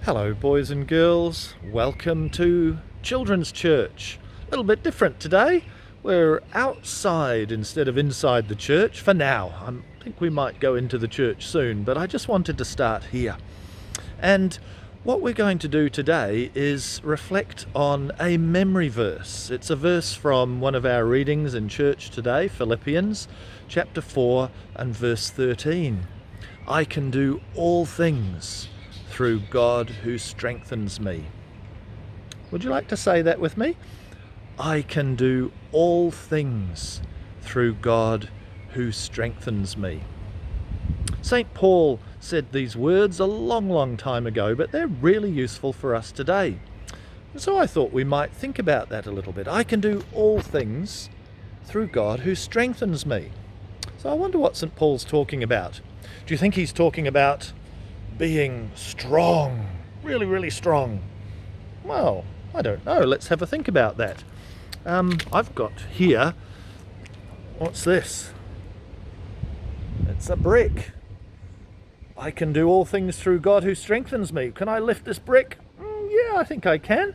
Hello boys and girls, welcome to Children's Church. A little bit different today. We're outside instead of inside the church for now. I think we might go into the church soon, but I just wanted to start here. And what we're going to do today is reflect on a memory verse. It's a verse from one of our readings in church today, Philippians chapter 4 and verse 13. I can do all things through God who strengthens me. Would you like to say that with me? I can do all things through God who strengthens me. St. Paul said these words a long time ago, but they're really useful for us today. And so I thought we might think about that a little bit. I can do all things through God who strengthens me. So I wonder what St. Paul's talking about. Do you think he's talking about being strong, really strong? Well, I don't know. Let's have a think about that. I've got here, what's this? It's a brick. I can do all things through God who strengthens me. Can I lift this brick? Yeah, I think I can.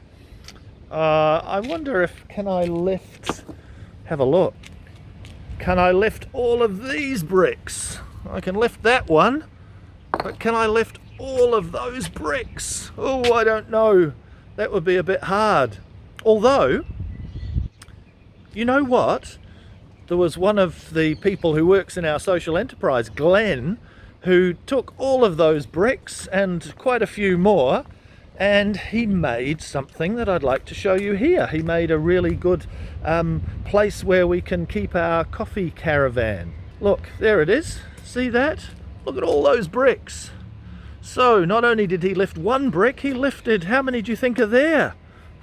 I wonder can I lift, have a look. Can I lift all of these bricks? I can lift that one. But can I lift all of those bricks? Oh, I don't know. That would be a bit hard. Although, you know what? There was one of the people who works in our social enterprise, Glenn, who took all of those bricks and quite a few more, and he made something that I'd like to show you here. He made a really good place where we can keep our coffee caravan. Look, there it is. See that? Look at all those bricks. So not only did he lift one brick, he lifted, how many do you think are there?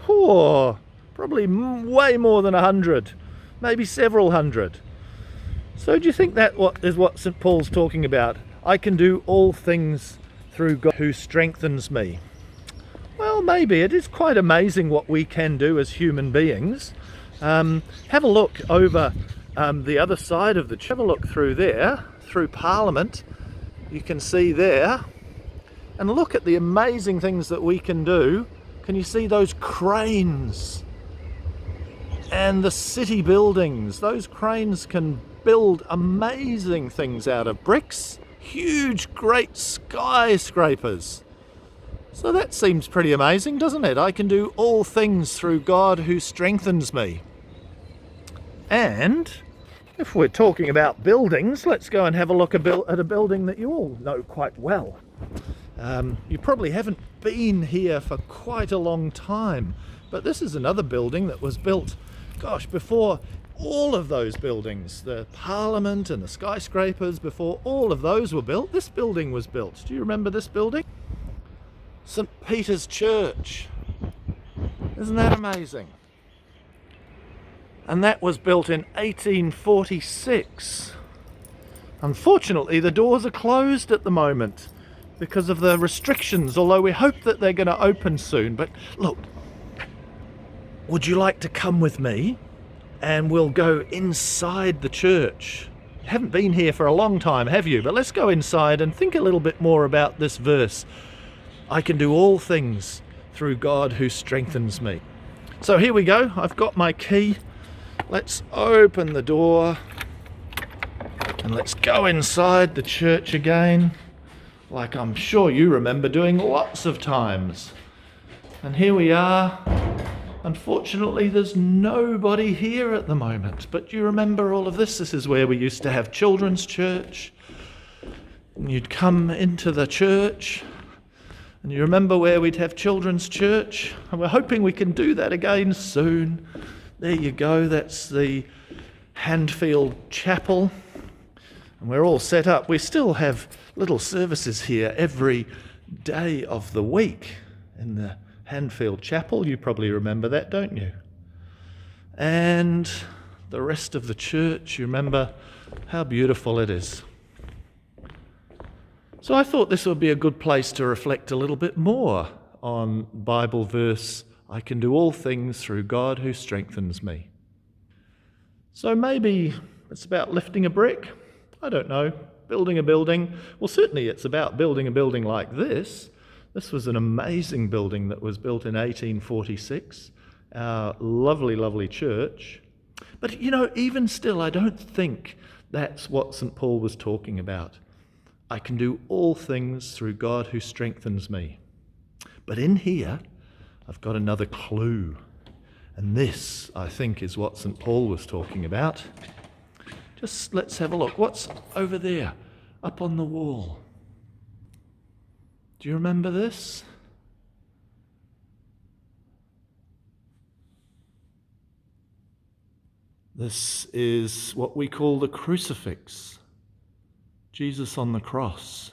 Oh, probably way more than 100, maybe several hundred. So do you think that is what St. Paul's talking about? I can do all things through God who strengthens me. Well, maybe. It is quite amazing what we can do as human beings. Have a look over the other side of the church. Have a look through there, through Parliament. You can see there, and look at the amazing things that we can do. Can you see those cranes and the city buildings? Those cranes can build amazing things out of bricks, huge great skyscrapers. So that seems pretty amazing, doesn't it? I can do all things through God who strengthens me. And if we're talking about buildings, let's go and have a look at a building that you all know quite well. You probably haven't been here for quite a long time, but this is another building that was built, before all of those buildings, the Parliament and the skyscrapers, before all of those were built, this building was built. Do you remember this building? St. Peter's Church. Isn't that amazing? And that was built in 1846. Unfortunately, the doors are closed at the moment because of the restrictions, although we hope that they're going to open soon. But look, would you like to come with me and we'll go inside the church? You haven't been here for a long time, have you? But let's go inside and think a little bit more about this verse. I can do all things through God who strengthens me. So here we go. I've got my key. Let's open the door and let's go inside the church again, like I'm sure you remember doing lots of times. And here we are. Unfortunately, there's nobody here at the moment, but you remember all of this. This is where we used to have children's church. And you'd come into the church, and you remember where we'd have children's church, and we're hoping we can do that again soon. There you go, that's the Untitled Chapel, and we're all set up. We still have little services here every day of the week in the Untitled Chapel. You probably remember that, don't you? And the rest of the church, you remember how beautiful it is. So I thought this would be a good place to reflect a little bit more on Bible verse, I can do all things through God who strengthens me. So maybe it's about lifting a brick. I don't know. Building a building. Well, certainly it's about building a building like this. This was an amazing building that was built in 1846, our lovely, lovely church. But, even still, I don't think that's what St. Paul was talking about. I can do all things through God who strengthens me. But in here, I've got another clue. And this, I think, is what St. Paul was talking about. Just let's have a look. What's over there, up on the wall? Do you remember this? This is what we call the Crucifix. Jesus on the cross.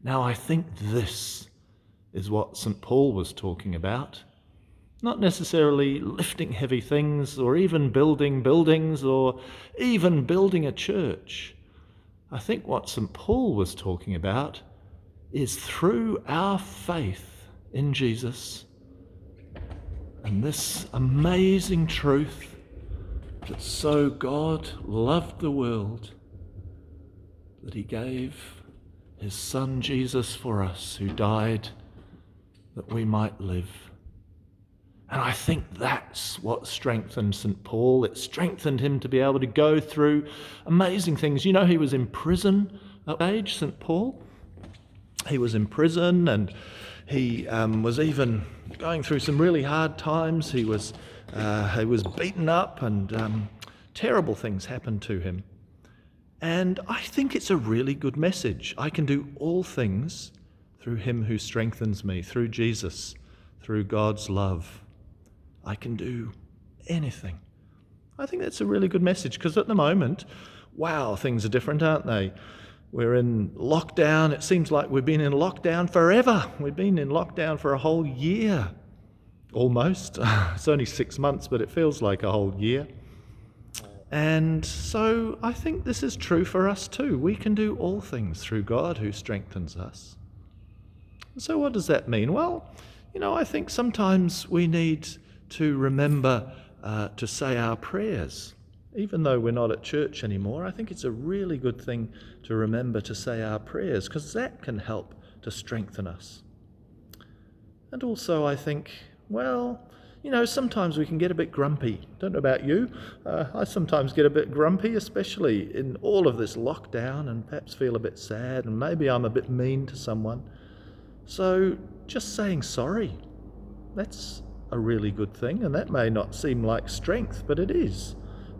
Now, I think this is what St. Paul was talking about. Not necessarily lifting heavy things or even building buildings or even building a church. I think what St. Paul was talking about is through our faith in Jesus and this amazing truth that so God loved the world that he gave his son Jesus for us, who died that we might live. And I think that's what strengthened St. Paul. It strengthened him to be able to go through amazing things. He was in prison at age, St. Paul. He was in prison, and he was even going through some really hard times. He was beaten up, and terrible things happened to him. And I think it's a really good message. I can do all things through him who strengthens me, through Jesus, through God's love. I can do anything. I think that's a really good message, because at the moment, wow, things are different, aren't they? We're in lockdown. It seems like we've been in lockdown forever. We've been in lockdown for a whole year, almost. It's only 6 months, but it feels like a whole year. And so I think this is true for us too. We can do all things through God who strengthens us. So what does that mean? Well, I think sometimes we need to remember to say our prayers. Even though we're not at church anymore, I think it's a really good thing to remember to say our prayers, because that can help to strengthen us. And also I think, sometimes we can get a bit grumpy. Don't know about you. I sometimes get a bit grumpy, especially in all of this lockdown, and perhaps feel a bit sad, and maybe I'm a bit mean to someone. So just saying sorry, that's a really good thing, and that may not seem like strength, but it is.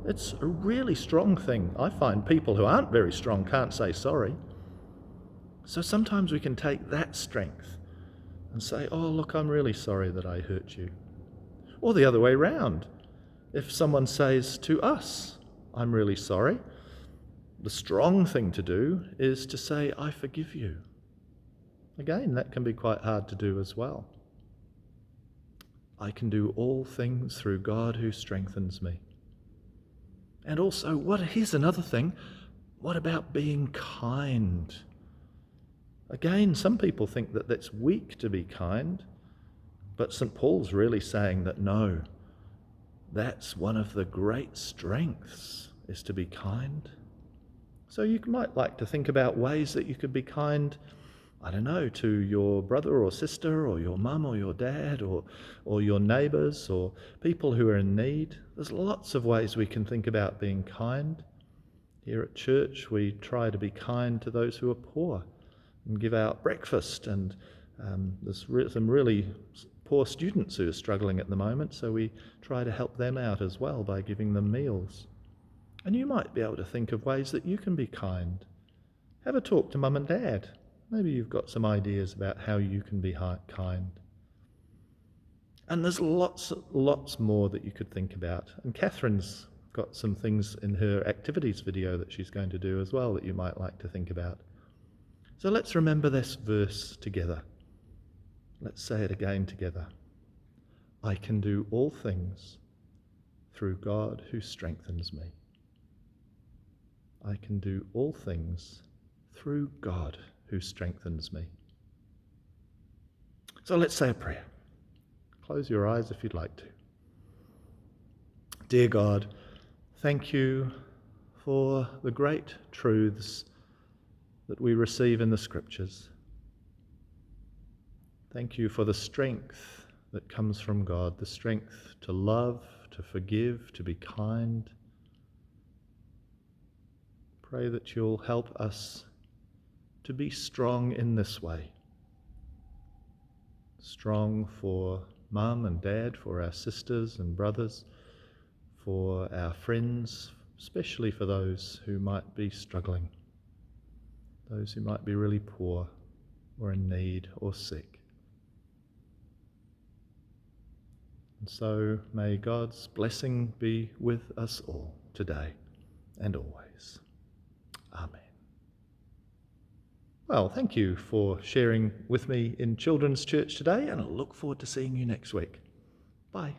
It's a really strong thing. I find people who aren't very strong can't say sorry. So sometimes we can take that strength and say, oh, look, I'm really sorry that I hurt you. Or the other way round. If someone says to us, I'm really sorry, the strong thing to do is to say, I forgive you. Again, that can be quite hard to do as well. I can do all things through God who strengthens me. And also, here's another thing. What about being kind? Again, some people think that that's weak to be kind, but St. Paul's really saying that no, that's one of the great strengths, is to be kind. So you might like to think about ways that you could be kind, to your brother or sister or your mum or your dad or your neighbours or people who are in need. There's lots of ways we can think about being kind. Here at church, we try to be kind to those who are poor and give out breakfast, and there's some really poor students who are struggling at the moment, so we try to help them out as well by giving them meals. And you might be able to think of ways that you can be kind. Have a talk to mum and dad. Maybe you've got some ideas about how you can be kind. And there's lots more that you could think about. And Catherine's got some things in her activities video that she's going to do as well that you might like to think about. So let's remember this verse together. Let's say it again together. I can do all things through God who strengthens me. I can do all things through God who strengthens me. So let's say a prayer. Close your eyes if you'd like to. Dear God, thank you for the great truths that we receive in the Scriptures. Thank you for the strength that comes from God, the strength to love, to forgive, to be kind. Pray that you'll help us to be strong in this way. Strong for Mum and Dad, for our sisters and brothers, for our friends, especially for those who might be struggling, those who might be really poor or in need or sick. And so may God's blessing be with us all today and always. Amen. Well, thank you for sharing with me in Children's Church today, and I look forward to seeing you next week. Bye.